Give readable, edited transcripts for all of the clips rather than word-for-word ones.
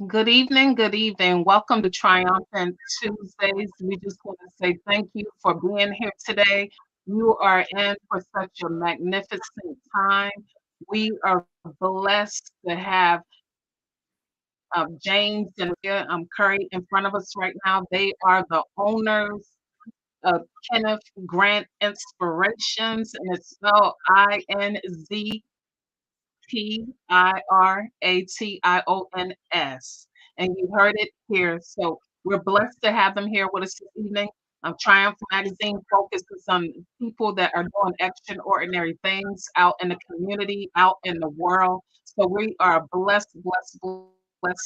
Good evening. Good evening. Welcome to Triumphant Tuesdays. We just want to say thank you for being here today. You are in for such a magnificent time. We are blessed to have James and Curry in front of us right now. They are the owners of Kenneth Grant Inspirations, and it's spelled Inspirations. And you heard it here. So we're blessed to have them here with us this evening. Triumph Magazine focuses on people that are doing extraordinary things out in the community, out in the world. So we are blessed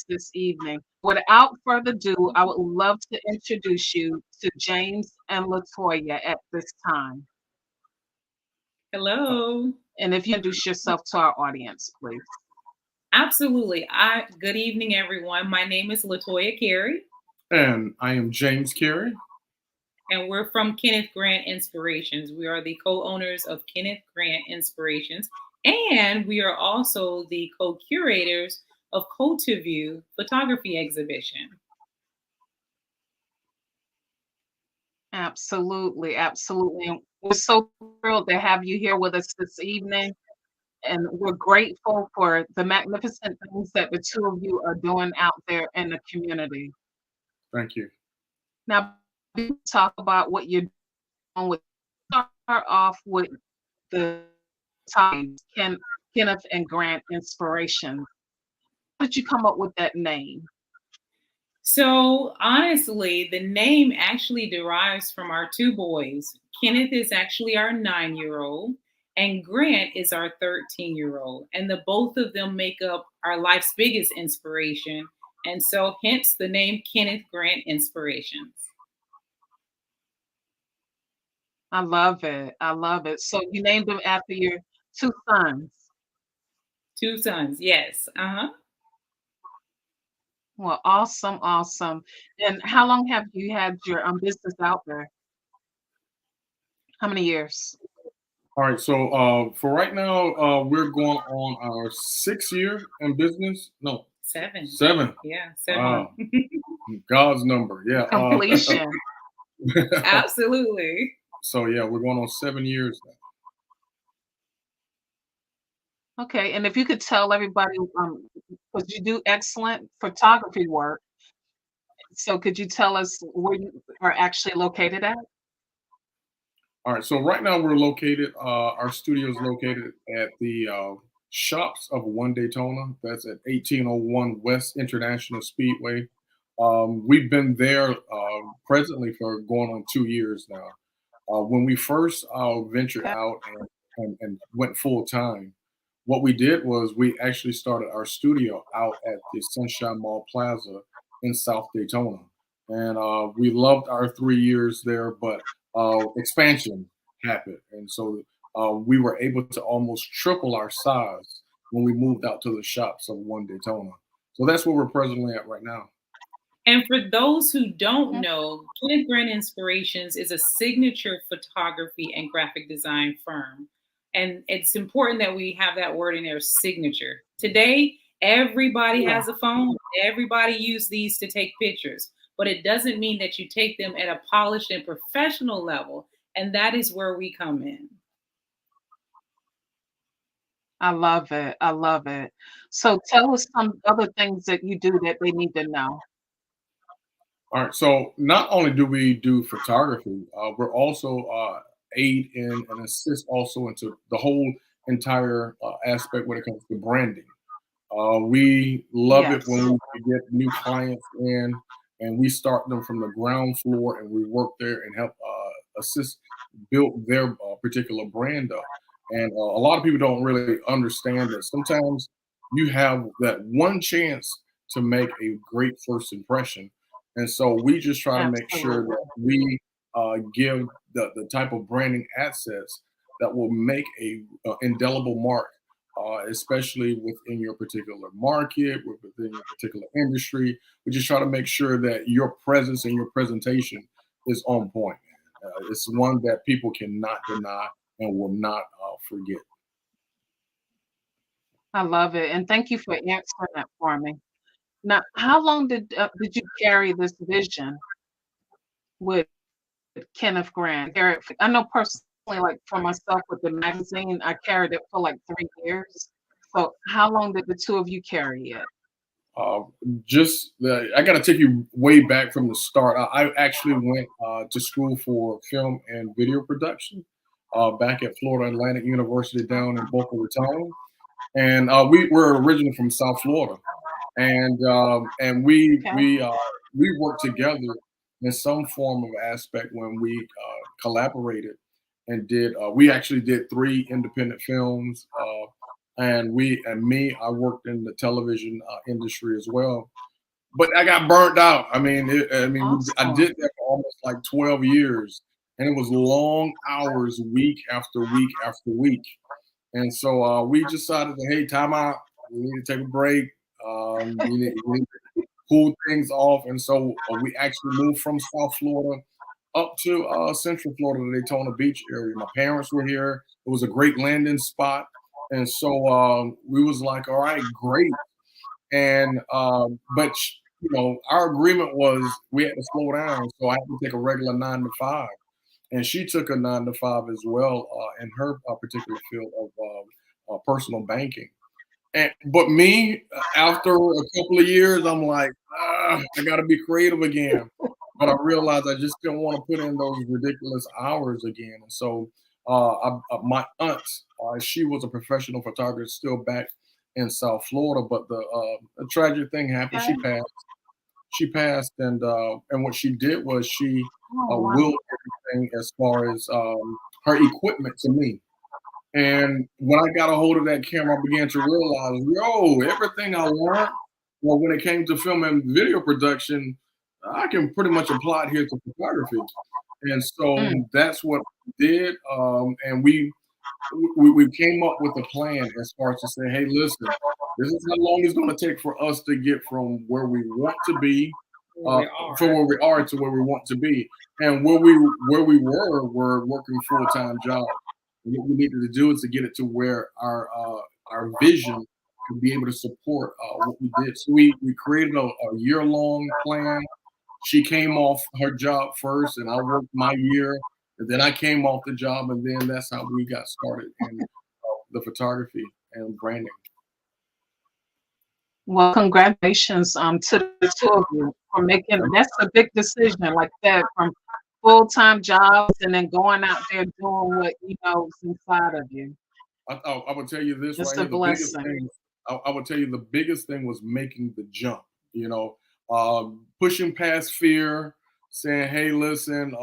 this evening. Without further ado, I would love to introduce you to James and LaToya at this time. Hello. And if you introduce yourself to our audience, please. Absolutely. Good evening, everyone. My name is LaToya Carey, And I am James Carey. and we're from Kenneth Grant Inspirations. We are the co-owners of Kenneth Grant Inspirations, and we are also the co-curators of Cultuvue photography exhibition. Absolutely, absolutely. And we're so thrilled to have you here with us this evening. And we're grateful for the magnificent things that the two of you are doing out there in the community. Thank you. Now, we talk about what you're doing with start off with the topics, Kenneth and Grant Inspiration. How did you come up with that name? So, honestly, the name actually derives from our two boys. Kenneth is actually our 9-year-old, and Grant is our 13-year-old. And the both of them make up our life's biggest inspiration. And so, hence the name Kenneth Grant Inspirations. I love it. I love it. So you named them after your two sons. Two sons, yes. Well, awesome, awesome. And how long have you had your business out there? How many years? All right. So for right now, we're going on our 6th year in business. No, Seven. seven. Yeah, seven. Wow. God's number. Yeah. Completion. Absolutely. So yeah, we're going on 7 years now. Okay, and if you could tell everybody, because you do excellent photography work, so could you tell us where you are actually located at? All right. So right now we're located. Our studio is located at the shops of One Daytona. That's at 1801 West International Speedway. We've been there presently for going on 2 years now. When we first ventured Okay. out and went full time, what we did was we actually started our studio out at the Sunshine Mall Plaza in South Daytona. And we loved our 3 years there, but expansion happened. And so we were able to almost triple our size when we moved out to the shops of One Daytona. So that's where we're presently at right now. And for those who don't Okay. know, Kenneth Grant Inspirations is a signature photography and graphic design firm. And it's important that we have that word in there, signature. Today, everybody Yeah, has a phone. Everybody uses these to take pictures. But it doesn't mean that you take them at a polished and professional level. And that is where we come in. I love it. I love it. So tell us some other things that you do that they need to know. All right. So not only do we do photography, we're also aid in and assist also into the whole entire aspect when it comes to branding. We love it Yes, when we get new clients in and we start them from the ground floor and we work there and help assist build their particular brand up. And a lot of people don't really understand that sometimes you have that one chance to make a great first impression. And so we just try to make sure absolutely. that we give the type of branding assets that will make a indelible mark especially within your particular market, within your particular industry. We just try to make sure that your presence and your presentation is on point. It's one that people cannot deny and will not forget. I love it. And thank you for answering that for me. Now, how long did you carry this vision with Kenneth Grant? I know personally, like for myself with the magazine, I carried it for like 3 years. So, how long did the two of you carry it? Uh, I got to take you way back from the start. I actually went to school for film and video production back at Florida Atlantic University down in Boca Raton, and we were originally from South Florida, and Okay. we worked together in some form of aspect when we collaborated and did. We actually did 3 independent films. I worked in the television industry as well. But I got burnt out. I Awesome. did that for almost like 12 years, and it was long hours, week after week after week. And so we decided, that, hey, time out. We need to take a break. We need to cool things off. And so we actually moved from South Florida up to Central Florida, the Daytona Beach area. My parents were here. It was a great landing spot. And so we was like, all right, great. And but our agreement was we had to slow down, so I had to take a regular 9 to 5, and she took a 9 to 5 as well in her particular field of personal banking. But me, after a couple of years, I'm like, I got to be creative again. But I realized I just didn't want to put in those ridiculous hours again. And so my aunt, she was a professional photographer, still back in South Florida. But a tragic thing happened. Okay. She passed, and what she did was she Oh, wow. willed everything as far as her equipment to me. And when I got a hold of that camera, I began to realize, everything I learned, well, when it came to film and video production, I can pretty much apply it here to photography. And so Mm, that's what we did. And we came up with a plan as far as to say, hey, listen, this is how long it's going to take for us to get from where we want to be, Where uh, we are. from where we are to where we want to be. And where we were working full time jobs. What we needed to do is to get it to where our vision could be able to support what we did. So we created a year long plan. She came off her job first, and I worked my year, and then I came off the job, and then that's how we got started in the photography and branding. well, congratulations to the two of you for making that's a big decision like that from full-time jobs and then going out there doing what you know is inside of you. I would tell you this It's right a here. The biggest blessing. thing, I would tell you the biggest thing was making the jump. Pushing past fear, saying, "Hey, listen,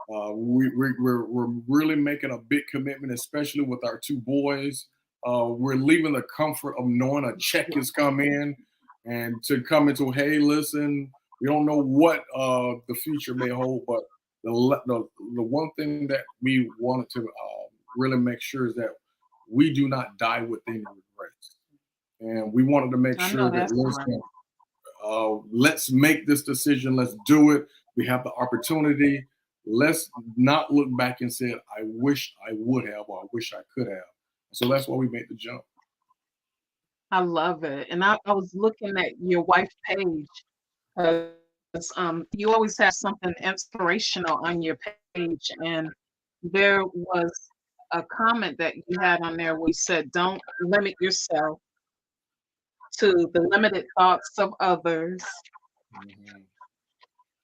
we're really making a big commitment, especially with our 2 boys. We're leaving the comfort of knowing a check has come in, and to come into, hey, listen, we don't know what the future may hold, but the one thing that we wanted to really make sure is that we do not die with any regrets, and we wanted to make I know sure that that's right. listen, let's make this decision. Let's do it. We have the opportunity. Let's not look back and say, I wish I would have, or I wish I could have. So that's why we made the jump. I love it. And I was looking at your wife's page because you always have something inspirational on your page. And there was a comment that you had on there where you said, don't limit yourself to the limited thoughts of others. Mhm.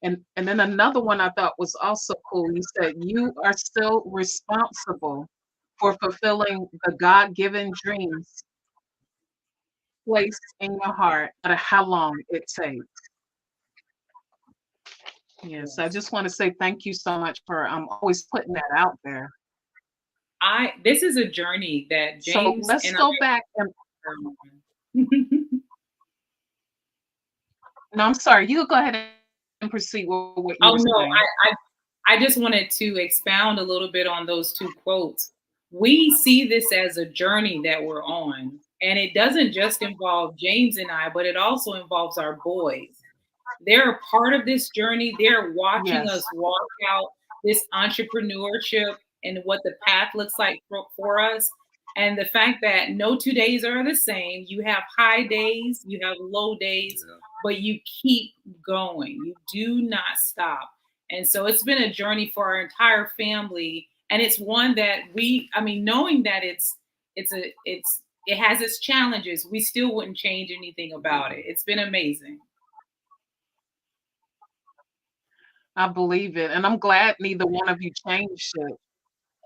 And then another one I thought was also cool. You said you are still responsible for fulfilling the God-given dreams placed in your heart, no matter how long it takes. Yes, I Yes. just want to say thank you so much for always putting that out there. I This is a journey that So James let's and go back and I are on. no, I'm sorry. You go ahead and proceed with what you Oh were no, saying. I just wanted to expound a little bit on those 2 quotes. We see this as a journey that we're on, and it doesn't just involve James and I, but it also involves our boys. They're a part of this journey. They're watching Yes. us walk out this entrepreneurship and what the path looks like for us. And the fact that no 2 days are the same, you have high days, you have low days, Yeah. but you keep going. You do not stop. And so it's been a journey for our entire family. And it's one that I mean, knowing that it has its challenges, we still wouldn't change anything about it. It's been amazing. I believe it, and I'm glad neither one of you changed it.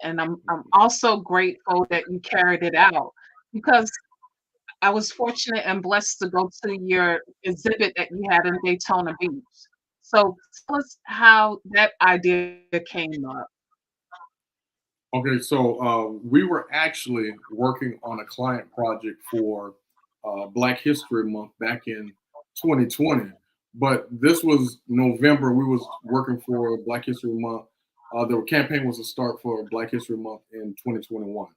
And I'm also grateful that you carried it out because I was fortunate and blessed to go to your exhibit that you had in Daytona Beach. So tell us how that idea came up. Okay, so we were actually working on a client project for Black History Month back in 2020, but this was November. We was working for Black History Month. The campaign was to start for Black History Month in 2021,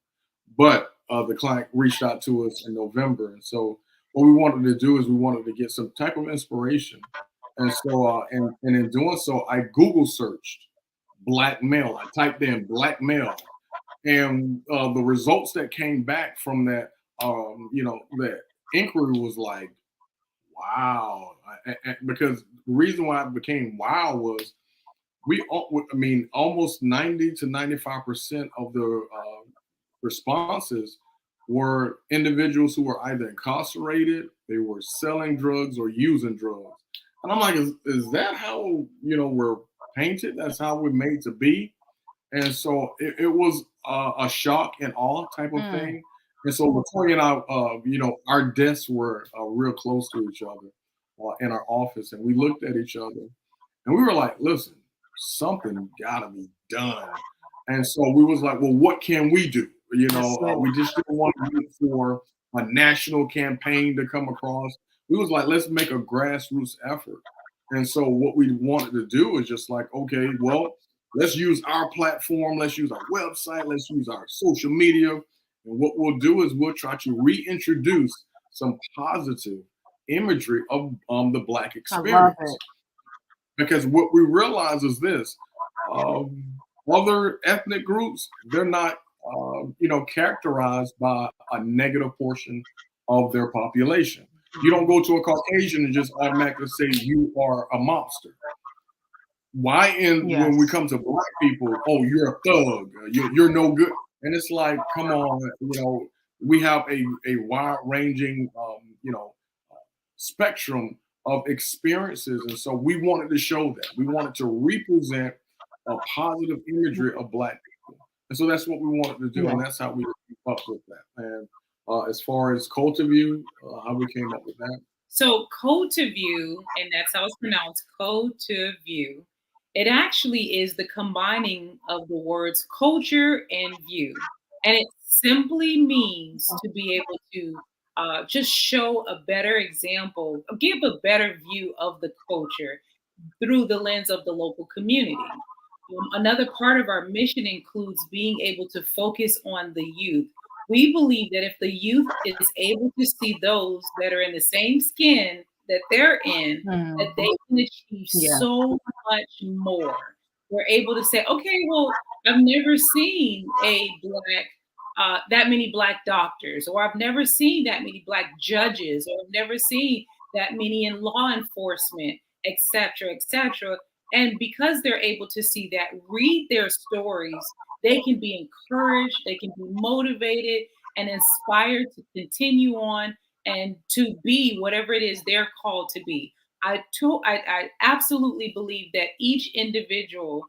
but the client reached out to us in November, and so what we wanted to do is we wanted to get some type of inspiration, and so and in doing so, I Google searched black male. I typed in black male, and the results that came back from that, that inquiry was like, wow. Because the reason why it became wow was I mean, almost 90 to 95% of the responses were individuals who were either incarcerated, they were selling drugs or using drugs. And I'm like, is that how, we're painted? That's how we're made to be? And so it was a shock and awe type of Mm, thing. And so LaToya and I, our desks were real close to each other in our office, and we looked at each other, and we were like, "Listen, something got to be done." And so we was like, "Well, what can we do?" that's it. We just didn't want to wait for a national campaign to come across. We was like, "Let's make a grassroots effort." And so what we wanted to do is just like, okay, well, let's use our platform, let's use our website, let's use our social media. And what we'll do is we'll try to reintroduce some positive imagery of the Black I love experience. it. Because what we realize is this: um, other ethnic groups, they're not, characterized by a negative portion of their population. You don't go to a Caucasian and just automatically say you are a mobster. Why in when we Yes. come to black people, oh, you're a thug, you're no good, and it's like, come on, we have a wide ranging, spectrum of experiences, and so we wanted to show that we wanted to represent a positive imagery of black people, and so that's what we wanted to do, Yeah. and that's how we came up with that. And as far as Cultuvue, how we came up with that. So Cultuvue, and that's how it's pronounced, Cultuvue, it actually is the combining of the words culture and view. And it simply means to be able to just show a better example, give a better view of the culture through the lens of the local community. Another part of our mission includes being able to focus on the youth. We believe that if the youth is able to see those that are in the same skin that they're in, that Mm, they can achieve yeah. so much more. We're able to say, okay, well, I've never seen that many black doctors, or I've never seen that many black judges, or I've never seen that many in law enforcement, etc., etc. And because they're able to see that, read their stories, they can be encouraged, they can be motivated and inspired to continue on and to be whatever it is they're called to be. I absolutely believe that each individual,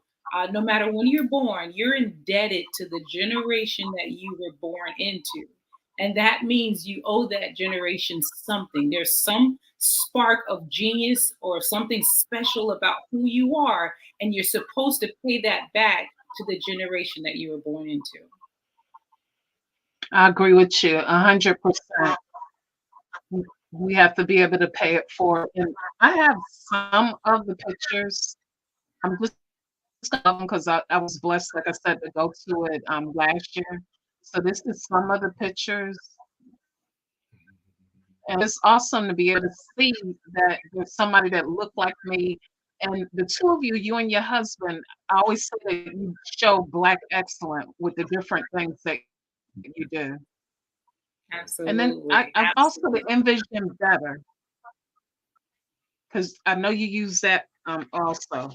no matter when you're born, you're indebted to the generation that you were born into. And that means you owe that generation something. There's some spark of genius or something special about who you are, and you're supposed to pay that back to the generation that you were born into. I agree with you 100%. We have to be able to pay it forward. And I have some of the pictures. I'm just gonna because I was blessed, like I said, to go to it last year. So this is some of the pictures. And it's awesome to be able to see that there's somebody that looked like me. And the two of you, you and your husband, I always say that you show black excellence with the different things that you do. And then Absolutely. I also the Absolutely. envision better because I know you use that also.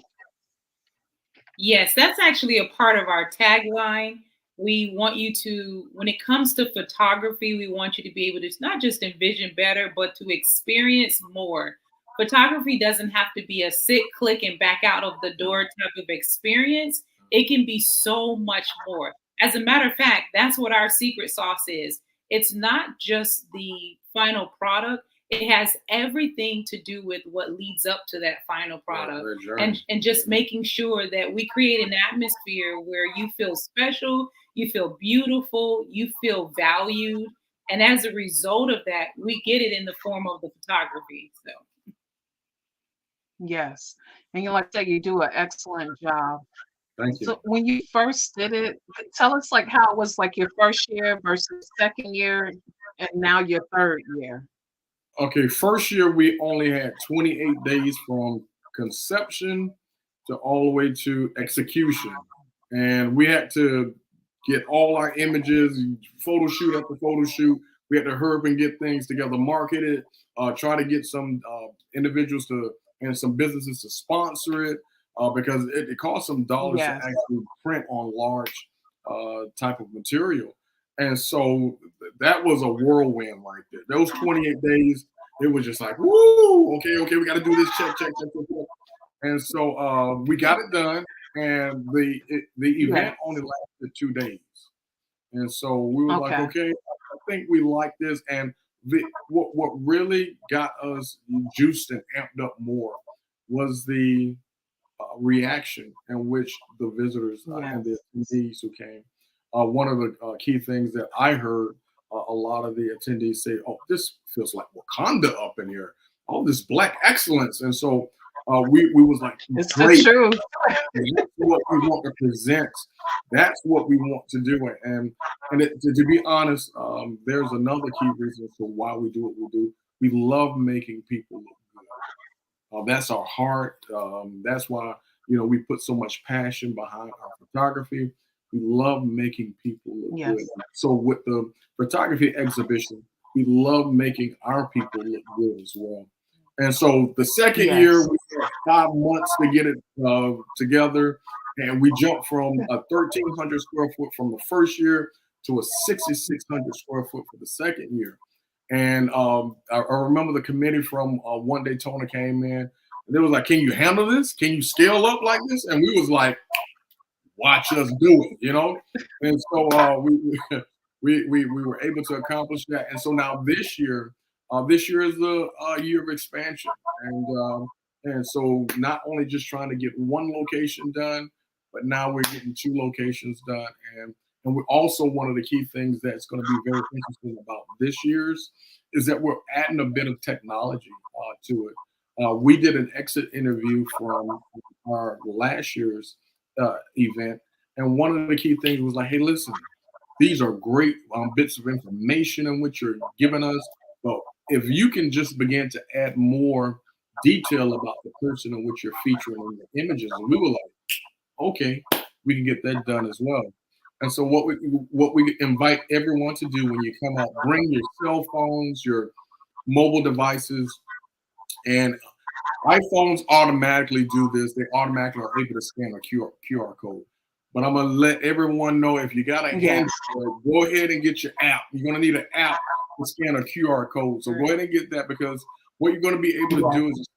Yes, that's actually a part of our tagline. We want you to, when it comes to photography, we want you to be able to not just envision better, but to experience more. Photography doesn't have to be a sit, click, and back out of the door type of experience. It can be so much more. As a matter of fact, that's what our secret sauce is. It's not just the final product, it has everything to do with what leads up to that final product, and just making sure that we create an atmosphere where you feel special, you feel beautiful, you feel valued, and as a result of that, we get it in the form of the photography. So Yes. And you like I say, you do an excellent job. Thank you. So when you first did it, tell us like how it was like your first year versus second year and now your third year. Okay, first year we only had 28 days from conception to all the way to execution. And we had to get all our images, photo shoot after photo shoot. We had to hurry up and get things together, market it, try to get some individuals to and some businesses to sponsor it because it costs some dollars to Yes. actually print on large type of material. And so that was a whirlwind right there. Those 28 days, it was just like, woo, okay, okay, we got to do this, check, check, check, check, check. And so we got it done, and the Yes. event only lasted 2 days. And so we were like, Okay. okay, I think we like this. And what really got us juiced and amped up more was the reaction in which the visitors and the Yes. attendees who came. One of the key things that I heard a lot of the attendees say, "Oh, this feels like Wakanda up in here. All this black excellence." And so we was like, It's the "Great, truth. that's what we want to present. That's what we want to do." To be honest, there's another key reason for why we do what we do. We love making people look good. That's our heart. That's why we put so much passion behind our photography. We love making people look good. Yes. So with the photography exhibition, we love making our people look good as well. And so the second year, Yes. we had 5 months to get it together, and we jumped from a 1,300 square foot from the first year to a 6,600 square foot for the second year. And I remember the committee from One Daytona came in, and they was like, "Can you handle this? Can you scale up like this?" And we was like, "Watch us do it." And so we were able to accomplish that. And so now this year is the year of expansion, and so not only just trying to get one location done, but now we're getting 2 locations done, and we're also one of the key things that's going to be very interesting about this year's is that we're adding a bit of technology to it. We did an exit interview from our last year's event, and one of the key things was like, "Hey, listen, these are great bits of information in which you're giving us, but if you can just begin to add more detail about the person in which you're featuring in the images," and we were like, "Okay, we can get that done as well." And so what we invite everyone to do when you come out, bring your cell phones, your mobile devices, and iPhones automatically do this. They automatically are able to scan a QR code. But I'm gonna let everyone know if you got a Yes. Android, go ahead and get your app. You're gonna need an app to scan a QR code. So go ahead and get that because what you're gonna be able to Yes. do is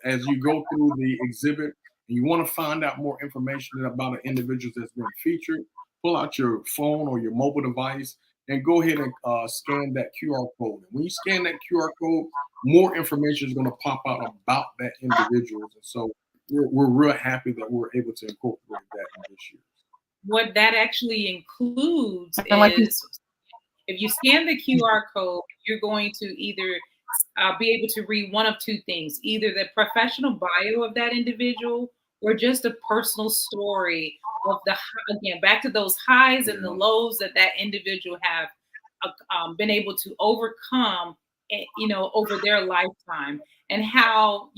as you go through the exhibit and you want to find out more information about an individual that's been featured, pull out your phone or your mobile device and go ahead and scan that QR code. And when you scan that QR code, more information is going to pop out about that individual. And so we're real happy that we're able to incorporate that in this year. what that actually includes And like you is if you scan the QR code, you're going to either be able to read one of two things, either the professional bio of that individual or just a personal story of again, back to those highs and the lows that that individual have been able to overcome, over their lifetime, and how,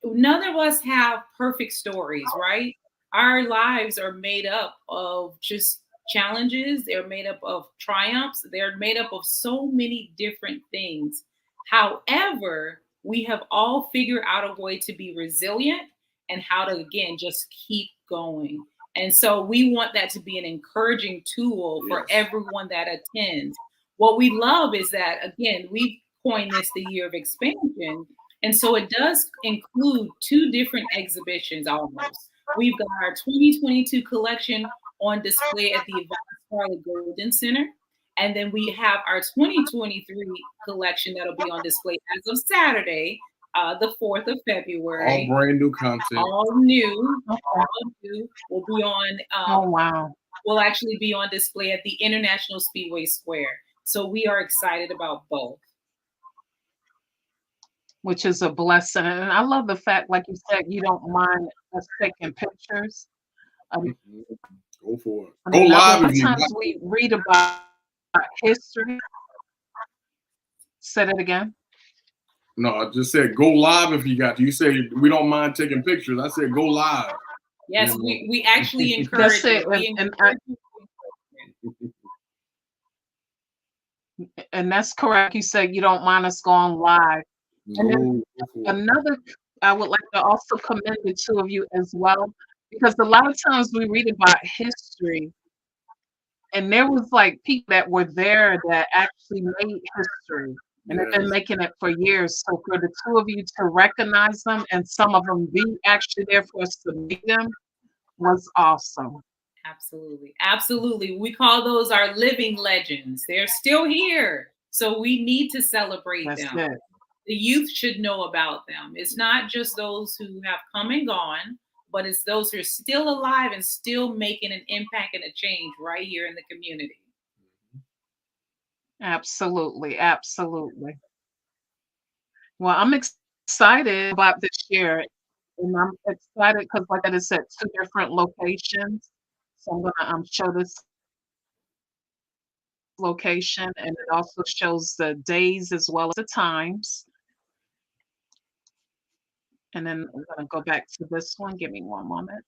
none of us have perfect stories, right? Our lives are made up of just challenges. They're made up of triumphs. They're made up of so many different things. However, we have all figured out a way to be resilient and how to, again, just keep going. And so we want that to be an encouraging tool for Yes. everyone that attends. What we love is that, again, we coined this the year of expansion. And so it does include two different exhibitions almost. We've got our 2022 collection on display at the Yvonne Scarlett Golden Center. And then we have our 2023 collection that'll be on display as of Saturday, the 4th of All February. brand new content. All new, Okay. all new. Will be on, Oh, wow. will actually be on display at the International Speedway Square. So we are excited about both. Which is a blessing. And I love the fact, like you said, you don't mind us taking pictures. Mhm. Go for it. I Go mean, a live lot if of you times got. we read about history. Say it again. No, I just said go live if you got to. You say we don't mind taking pictures. I said go live. Yes, You know. we actually That's encourage it. it. We And encourage it. and that's correct. You said you don't mind us going live. And then No, go for it. another, I would like to also commend the two of you as well, because a lot of times we read about history, and there was like people that were there that actually made history and have been Yes. making it for years. So for the two of you to recognize them and some of them be actually there for us to meet them was awesome. Absolutely. Absolutely. We call those our living legends. They're still here. So we need to celebrate That's them. it. The youth should know about them. It's not just those who have come and gone, but it's those who are still alive and still making an impact and a change right here in the community. Absolutely. Absolutely. Well, I'm excited about this year. And I'm excited because, like I said, two different locations. So I'm gonna show this location, and it also shows the days as well as the times. And then I'm gonna go back to this one. Give me one moment.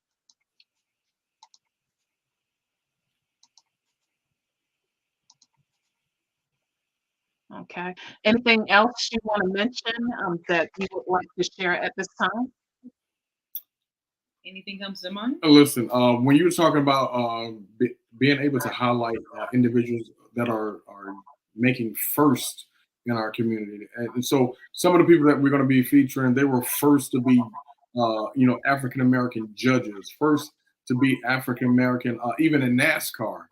Okay. Anything else you want to mention that you would like to share at this time? Anything comes to mind? Listen, when you were talking about being able to highlight individuals that are making first in our community, and so some of the people that we're going to be featuring, they were first to be, African American judges, first to be African American, even in NASCAR,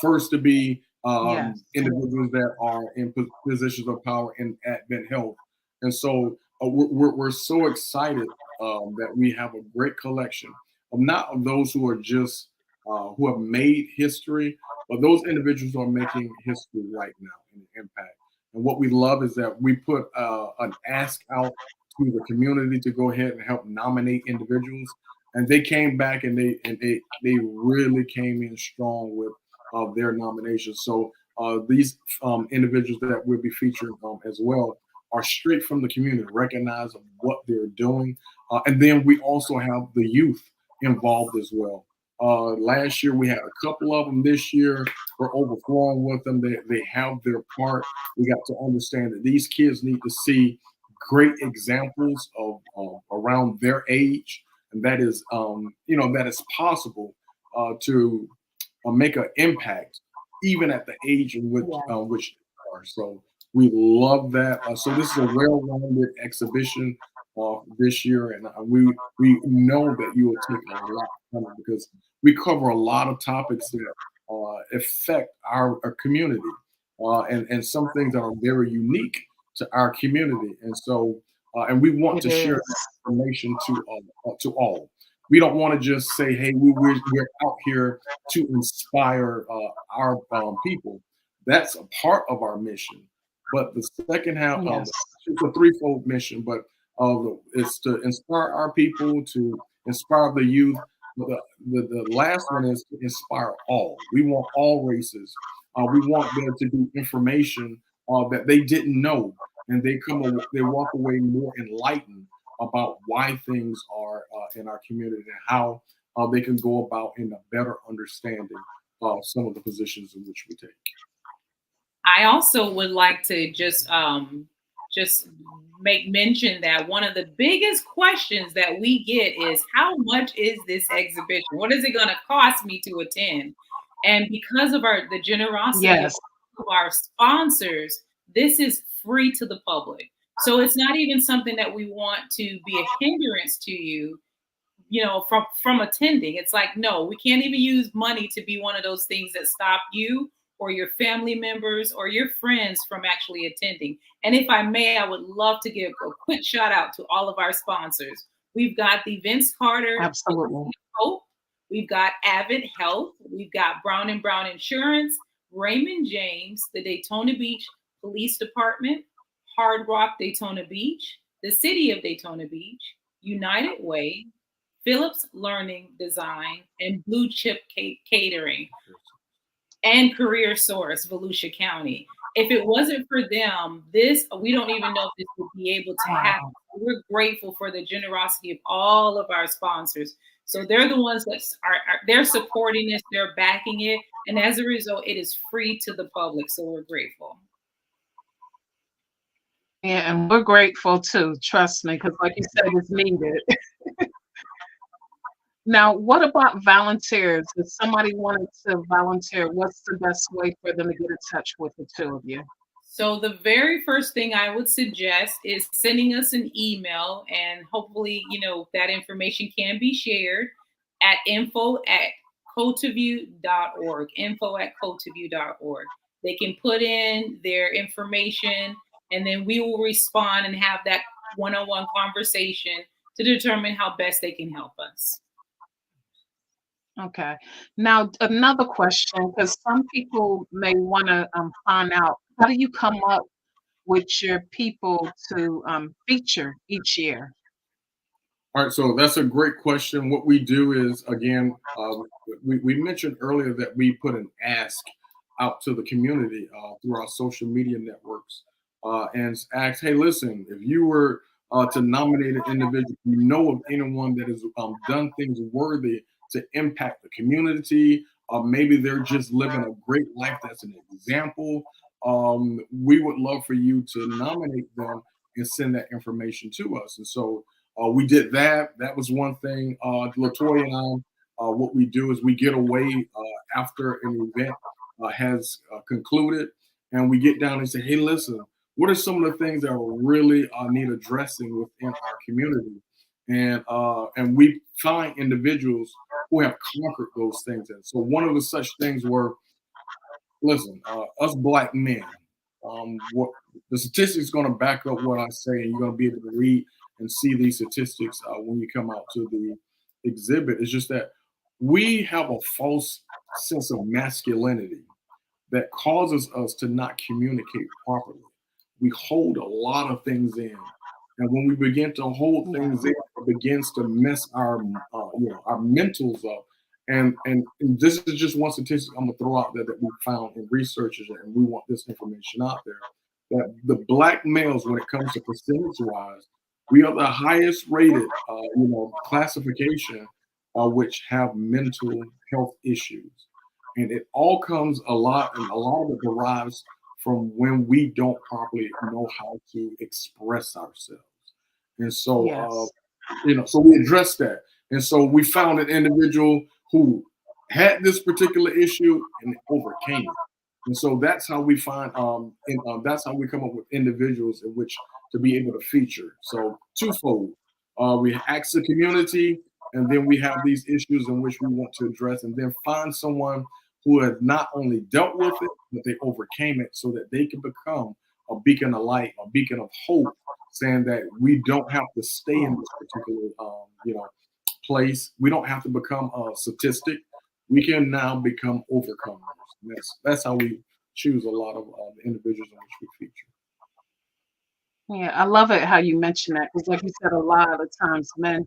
first to be Yes. individuals that are in positions of power in advent health, and so we're so excited that we have a great collection of not of those who are just who have made history, but those individuals who are making history right now in impact. And what we love is that we put an ask out to the community to go ahead and help nominate individuals, and they came back and they really came in strong with their nominations. So these individuals that we'll be featuring as well are straight from the community, recognize of what they're doing. And then we also have the youth involved as well. Last year we had a couple of them. This year we're overflowing with them. They have their part. We got to understand that these kids need to see great examples of around their age, and that is that is possible to make an impact even at the age in which they are. So we love that. So this is a well-rounded exhibition this year, and we know that you will take a lot from it because we cover a lot of topics that affect our community, and some things that are very unique to our community, and so and we want It to share is. that information to all. We don't want to just say, "Hey, we're out here to inspire our people." That's a part of our mission. But the second half of Yes. it's a threefold mission, but it's to inspire our people, to inspire the youth. But the last one is to inspire all. We want all races. We want there to be information that they didn't know, and they walk away more enlightened about why things are in our community and how they can go about in a better understanding. some of the positions in which we take. I also would like to just make mention that one of the biggest questions that we get is how much is this exhibition? What is it going to cost me to attend? And because of the generosity Yes, of our sponsors, this is free to the public. So it's not even something that we want to be a hindrance to you, from attending. It's like, no, we can't even use money to be one of those things that stop you or your family members or your friends from actually attending. And if I may, I would love to give a quick shout out to all of our sponsors. We've got the Vince Carter absolutely. Hope, we've got Avid Health, we've got Brown and Brown Insurance, Raymond James, the Daytona Beach Police Department, Hard Rock Daytona Beach, the City of Daytona Beach, United Way, Phillips Learning Design, and Blue Chip Catering, and Career Source, Volusia County. If it wasn't for them, we don't even know if this would be able to happen. Wow. We're grateful for the generosity of all of our sponsors. So they're the ones that they're supporting this, they're backing it, and as a result, it is free to the public. So we're grateful. Yeah, and we're grateful too, trust me, because like you said, it's needed. Now, what about volunteers? If somebody wanted to volunteer, what's the best way for them to get in touch with the two of you? So the very first thing I would suggest is sending us an email, and hopefully, that information can be shared at info@cultuvue.org, info@cultuvue.org. They can put in their information, and then we will respond and have that one-on-one conversation to determine how best they can help us. Okay. Now, another question, because some people may want to find out, how do you come up with your people to feature each year? All right, so that's a great question. What we do is, again, we mentioned earlier that we put an ask out to the community through our social media networks and ask, hey, listen, if you were to nominate an individual, you know of anyone that has done things worthy to impact the community, maybe they're just living a great life that's an example, we would love for you to nominate them and send that information to us. And so we did that. That was one thing. LaToya and I, what we do is we get away after an event has concluded, and we get down and say, "Hey, listen, what are some of the things that really need addressing within our community?" And we find individuals who have conquered those things. And so one of the such things were, listen, us black men. What the statistics going to back up what I say, and you're going to be able to read and see these statistics when you come out to the exhibit. It's just that we have a false sense of masculinity that causes us to not communicate properly. We hold a lot of things in, and when we begin to hold Yeah. things in, it begins to mess our mentals up. And this is just one statistic I'm gonna throw out there that we found in researchers, and we want this information out there. That the black males, when it comes to percentage wise, we are the highest rated, classification, which have mental health issues, and it all comes and a lot of it derives from when we don't properly know how to express ourselves. And so, Yes. so we addressed that. And so we found an individual who had this particular issue and overcame it. And so that's how we find, that's how we come up with individuals in which to be able to feature. So twofold, we ask the community, and then we have these issues in which we want to address, and then find someone who has not only dealt with it, but they overcame it, so that they can become a beacon of light, a beacon of hope, saying that we don't have to stay in this particular, place. We don't have to become a statistic. We can now become overcomers. And that's how we choose a lot of the individuals in which we feature. Yeah, I love it how you mention that because, like you said, a lot of the times men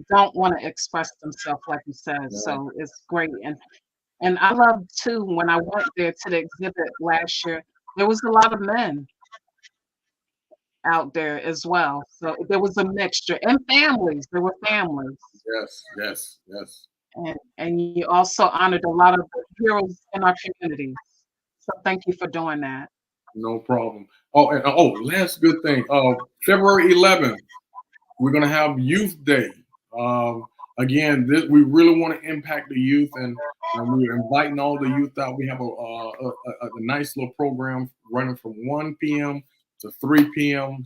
don't want to express themselves, like you said. Yeah. So it's great, and I love too when I went there to the exhibit last year. There was a lot of men out there as well, so there was a mixture and families. There were families. Yes, yes, yes. And you also honored a lot of the heroes in our communities. So thank you for doing that. No problem. Oh, and oh, last good thing. February 11th, we're gonna have Youth Day. Again, we really want to impact the youth, and we're inviting all the youth out. We have a nice little program running from 1 p.m. to 3 p.m.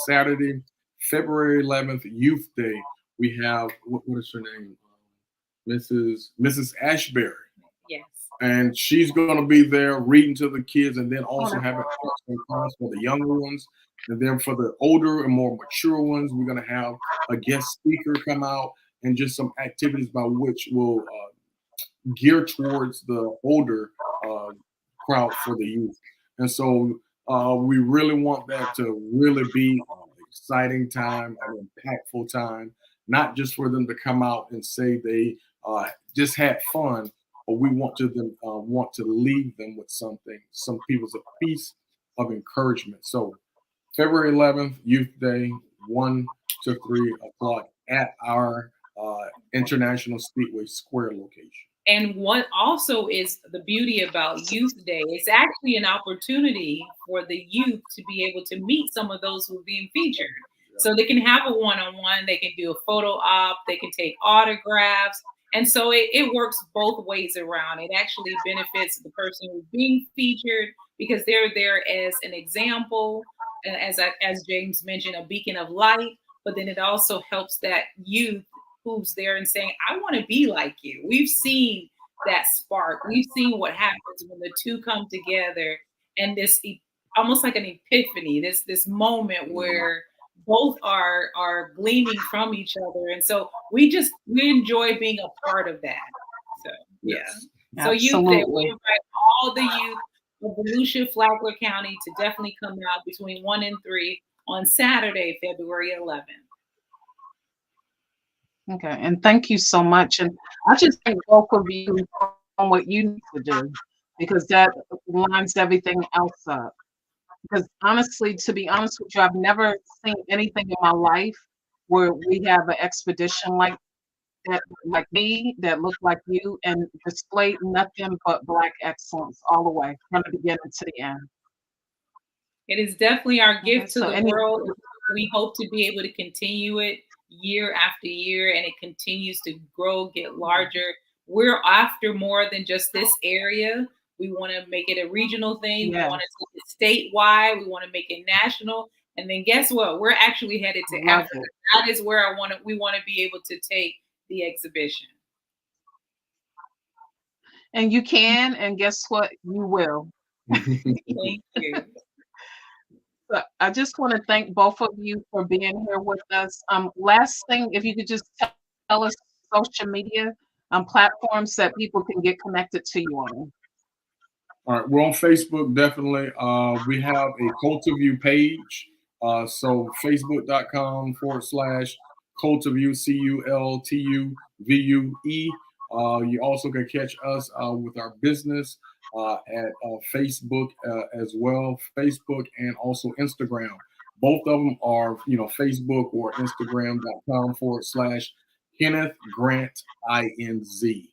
Saturday, February 11th, Youth Day. We have what is her name? Mrs. Ashbury, Yes. and she's going to be there reading to the kids, and then Oh, also that's having arts and crafts for the younger ones, and then for the older and more mature ones, we're going to have a guest speaker come out and just some activities by which will gear towards the older uh, crowd for the youth. And so we really want that to really be an exciting time, an impactful time, not just for them to come out and say they just had fun, but we want to leave them with something, some people's a piece of encouragement. So February 11th, Youth Day, 1 to 3 o'clock at our International Speedway Square location. And what also is the beauty about Youth Day, it's actually an opportunity for the youth to be able to meet some of those who are being featured. So they can have a one-on-one, they can do a photo op, they can take autographs. And so it works both ways around. It actually benefits the person who's being featured because they're there as an example, as James mentioned, a beacon of light. But then it also helps that youth who's there and saying, I want to be like you. We've seen that spark. We've seen what happens when the two come together and this almost like an epiphany, this moment where both are gleaming from each other. And so we enjoy being a part of that. So yeah. Yes. So Youth Day, we absolutely. invite all the youth of Volusia, Flagler County to definitely come out between 1 and 3 on Saturday, February 11th. Okay, and thank you so much. And I just thank both of you on what you need to do because that lines everything else up. Because honestly, to be honest with you, I've never seen anything in my life where we have an expedition like that, like me, that looked like you, and displayed nothing but Black excellence all the way from the beginning to the end. It is definitely our Okay, gift to so the any world. We hope to be able to continue it year after year, and it continues to grow, get larger. We're after more than just this area. We want to make it a regional thing. We want yes, to take it statewide. We want to make it national. And then guess what? We're actually headed to love Africa. it. That is where we want to be able to take the exhibition. And you can, and guess what? You will. Thank you. But I just want to thank both of you for being here with us. Last thing, if you could just tell us social media platforms that people can get connected to you on. All right, we're on Facebook, definitely. We have a Cultuvue page. So facebook.com/Cultuvue, CULTUVUE. You also can catch us with our business at Facebook as well, Facebook and also Instagram. Both of them are, Facebook or Instagram.com/Kenneth Grant INZ.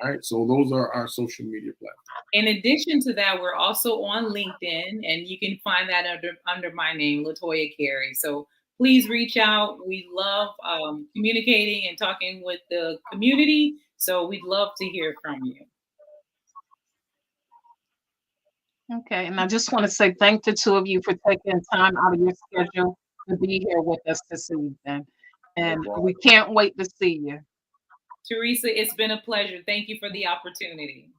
All right, so those are our social media platforms. In addition to that, we're also on LinkedIn, and you can find that under my name, LaToya Carey. So please reach out. We love communicating and talking with the community. So we'd love to hear from you. Okay, and I just want to say thank the two of you for taking time out of your schedule to be here with us this evening. No And problem. we can't wait to see you. Teresa, it's been a pleasure. Thank you for the opportunity.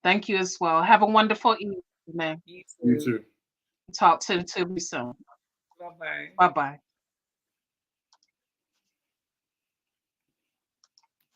Thank you as well. Have a wonderful evening. You You too. too. Talk to you soon. Bye-bye. Bye bye.